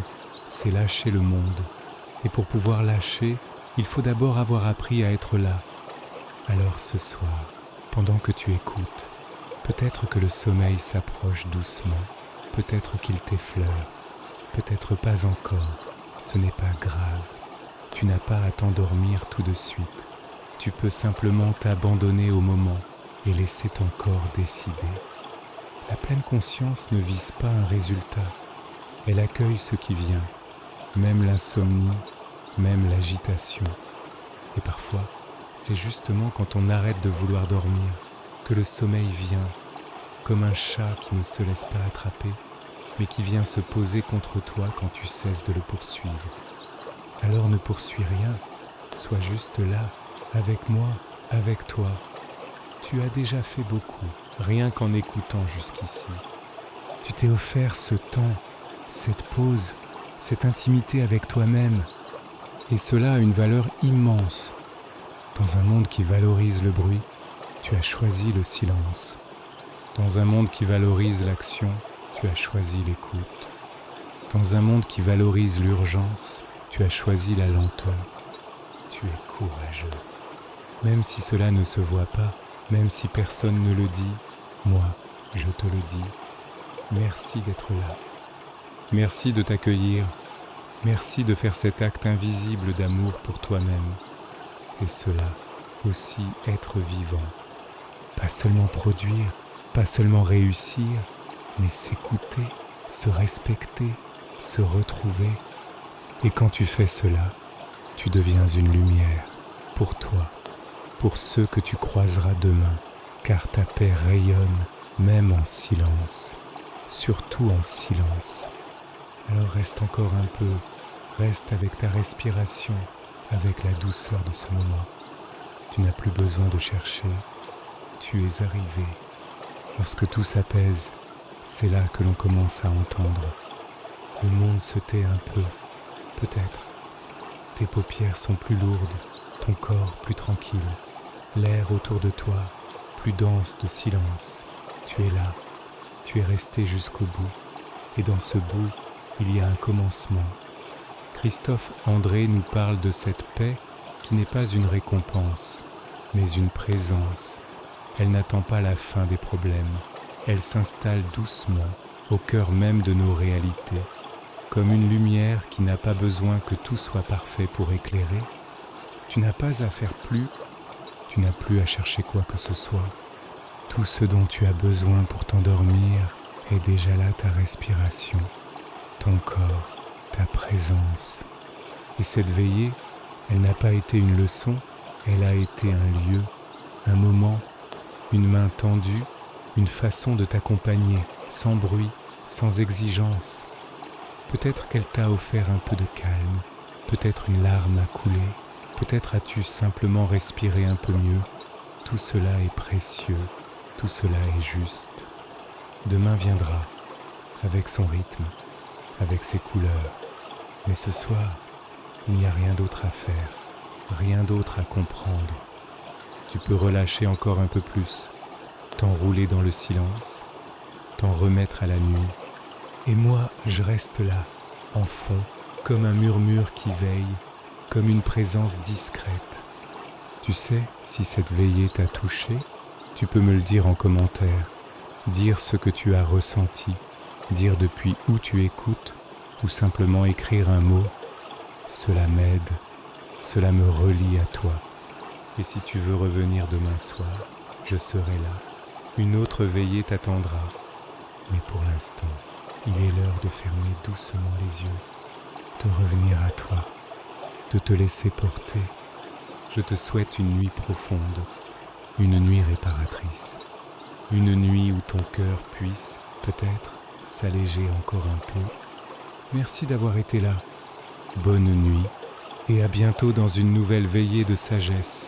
c'est lâcher le monde. Et pour pouvoir lâcher, il faut d'abord avoir appris à être là. Alors ce soir, pendant que tu écoutes, peut-être que le sommeil s'approche doucement, peut-être qu'il t'effleure, peut-être pas encore. Ce n'est pas grave. Tu n'as pas à t'endormir tout de suite. Tu peux simplement t'abandonner au moment et laisser ton corps décider. La pleine conscience ne vise pas un résultat. Elle accueille ce qui vient, même l'insomnie, même l'agitation. Et parfois, c'est justement quand on arrête de vouloir dormir que le sommeil vient, comme un chat qui ne se laisse pas attraper, mais qui vient se poser contre toi quand tu cesses de le poursuivre. Alors ne poursuis rien, sois juste là, avec moi, avec toi. Tu as déjà fait beaucoup, rien qu'en écoutant jusqu'ici. Tu t'es offert ce temps, cette pause, cette intimité avec toi-même, et cela a une valeur immense. Dans un monde qui valorise le bruit, tu as choisi le silence. Dans un monde qui valorise l'action, tu as choisi l'écoute. Dans un monde qui valorise l'urgence, tu as choisi la lenteur. Tu es courageux. Même si cela ne se voit pas, même si personne ne le dit, moi, je te le dis. Merci d'être là. Merci de t'accueillir. Merci de faire cet acte invisible d'amour pour toi-même. C'est cela, aussi être vivant. Pas seulement produire, pas seulement réussir, mais s'écouter, se respecter, se retrouver. Et quand tu fais cela, tu deviens une lumière pour toi, pour ceux que tu croiseras demain, car ta paix rayonne même en silence, surtout en silence. Alors reste encore un peu, reste avec ta respiration, avec la douceur de ce moment. Tu n'as plus besoin de chercher, tu es arrivé. Lorsque tout s'apaise, c'est là que l'on commence à entendre. Le monde se tait un peu, peut-être. Tes paupières sont plus lourdes, ton corps plus tranquille, l'air autour de toi plus dense de silence. Tu es là, tu es resté jusqu'au bout, et dans ce bout, il y a un commencement. Christophe André nous parle de cette paix qui n'est pas une récompense, mais une présence. Elle n'attend pas la fin des problèmes, elle s'installe doucement au cœur même de nos réalités, comme une lumière qui n'a pas besoin que tout soit parfait pour éclairer. Tu n'as pas à faire plus, tu n'as plus à chercher quoi que ce soit. Tout ce dont tu as besoin pour t'endormir est déjà là, ta respiration, ton corps, ta présence. Et cette veillée, elle n'a pas été une leçon, elle a été un lieu, un moment, une main tendue, une façon de t'accompagner, sans bruit, sans exigence. Peut-être qu'elle t'a offert un peu de calme, peut-être une larme a coulé, peut-être as-tu simplement respiré un peu mieux. Tout cela est précieux, tout cela est juste. Demain viendra, avec son rythme, avec ses couleurs. Mais ce soir, il n'y a rien d'autre à faire, rien d'autre à comprendre. Tu peux relâcher encore un peu plus, t'enrouler dans le silence, t'en remettre à la nuit. Et moi, je reste là, en fond, comme un murmure qui veille, comme une présence discrète. Tu sais, si cette veillée t'a touché, tu peux me le dire en commentaire, dire ce que tu as ressenti, dire depuis où tu écoutes, ou simplement écrire un mot. Cela m'aide, cela me relie à toi. Et si tu veux revenir demain soir, je serai là. Une autre veillée t'attendra. Mais pour l'instant, il est l'heure de fermer doucement les yeux, de revenir à toi, de te laisser porter. Je te souhaite une nuit profonde, une nuit réparatrice, une nuit où ton cœur puisse, peut-être, s'alléger encore un peu. Merci d'avoir été là. Bonne nuit et à bientôt dans une nouvelle veillée de sagesse.